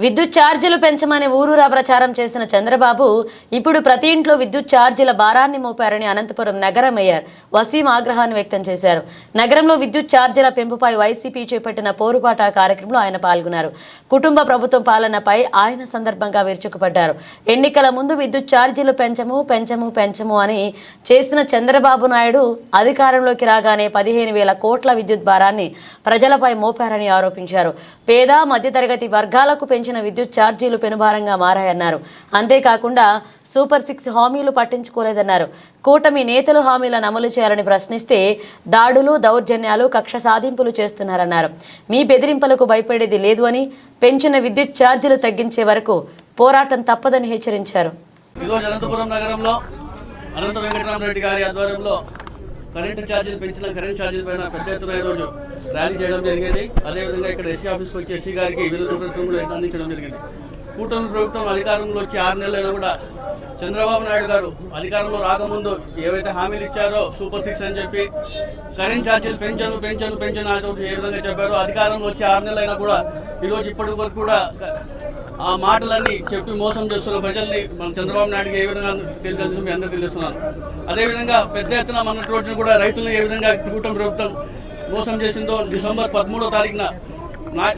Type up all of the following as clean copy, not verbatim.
విద్యుత్ ఛార్జీలు పెంచమని ఊరూరా ప్రచారం చేసిన చంద్రబాబు ఇప్పుడు ప్రతి ఇంట్లో విద్యుత్ ఛార్జీల భారాన్ని మోపారని అనంతపురం నగర మేయర్ వసీం ఆగ్రహాన్ని వ్యక్తం చేశారు. నగరంలో విద్యుత్ ఛార్జీల పెంపుపై వైసీపీ చేపట్టిన పోరుబాట కార్యక్రమంలో ఆయన పాల్గొన్నారు. కుటుంబ ప్రభుత్వం పాలనపై ఆయన సందర్భంగా విరుచుకుపడ్డారు. ఎన్నికల ముందు విద్యుత్ ఛార్జీలు పెంచము అని చేసిన చంద్రబాబు నాయుడు అధికారంలోకి రాగానే 15,000 కోట్ల విద్యుత్ భారాన్ని ప్రజలపై మోపారని ఆరోపించారు. పేద మధ్యతరగతి వర్గాలకు విద్యుత్ ఛార్జీలు పెనుభారంగా మారాయన్నారు. అంతేకాకుండా సూపర్ 6 హామీలు పట్టించుకోలేదన్నారు. కూటమి నేతలు హామీలను అమలు చేయాలని ప్రశ్నిస్తే దాడులు, దౌర్జన్యాలు, కక్ష సాధింపులు చేస్తున్నారన్నారు. మీ బెదిరింపులకు భయపడేది లేదు అని, పెంచిన విద్యుత్ ఛార్జీలు తగ్గించే వరకు పోరాటం తప్పదని హెచ్చరించారు. అనంతపురం నగరంలో అనంత వెంకటరామరెడ్డి గారి ఆధ్వర్యంలో కరెంటు ఛార్జీలు పెంచిన కరెంట్ ఛార్జీల పైన పెద్ద ఎత్తున ఈరోజు ర్యాలీ చేయడం జరిగింది. అదేవిధంగా ఇక్కడ ఎస్సీ ఆఫీస్కి వచ్చి ఎస్సీ గారికి వినతులు అందించడం జరిగింది. కూటమి ప్రభుత్వం అధికారంలో వచ్చి 6 నెలలైనా కూడా చంద్రబాబు నాయుడు గారు అధికారంలో రాకముందు ఏవైతే హామీలు ఇచ్చారో సూపర్ 6 అని చెప్పి కరెంట్ ఛార్జీలు పెంచను ఏ విధంగా చెప్పారో అధికారంలో వచ్చి 6 నెలలైనా కూడా ఈరోజు ఇప్పటి వరకు కూడా ఆ మాటలన్నీ చెప్పి మోసం చేస్తున్న ప్రజల్ని మన చంద్రబాబు నాయుడుకి ఏ విధంగా తెలుసు మీ అందరూ తెలుస్తున్నాను. అదేవిధంగా పెద్ద ఎత్తున మొన్నటి రోజున కూడా రైతులను ఏ విధంగా కూటమి ప్రభుత్వం మోసం చేసిందో డిసెంబర్ 13వ తారీఖున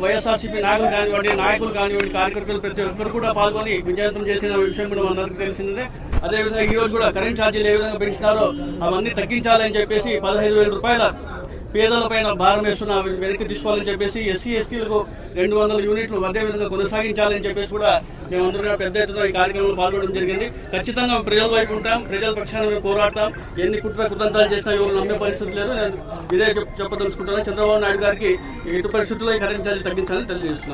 వైఎస్ఆర్సీపీ నాయకులు కానివ్వండి కార్యకర్తలు ప్రతి ఒక్కరు కూడా పాల్గొని విజయవంతం చేసిన విషయం కూడా మనందరికీ తెలిసిందే. అదేవిధంగా ఈ రోజు కూడా కరెంట్ ఛార్జీలు ఏ విధంగా పెంచినారో అవన్నీ తగ్గించాలని చెప్పేసి 15,000 రూపాయల పేదల పైన భారం వేస్తున్న వెనక్కి తీసుకోవాలని చెప్పేసి ఎస్సీ ఎస్టీలకు 200 యూనిట్లు అదేవిధంగా కొనసాగించాలని చెప్పేసి కూడా మేమందరూ పెద్ద ఎత్తున ఈ కార్యక్రమంలో పాల్గొనడం జరిగింది. ఖచ్చితంగా ప్రజల వైపు ఉంటాం, ప్రజల పక్షాన మేము పోరాడతాం. ఎన్ని కుతంత్రాలు చేసినా ఎవరు నమ్మే పరిస్థితి లేదు. నేను ఇదే చెప్పదలుచుకుంటున్నాను. చంద్రబాబు నాయుడు గారికి ఎటు పరిస్థితుల్లో ఈ కరెంట్ ఛార్జీలు తగ్గించాలని తెలియజేస్తున్నాను.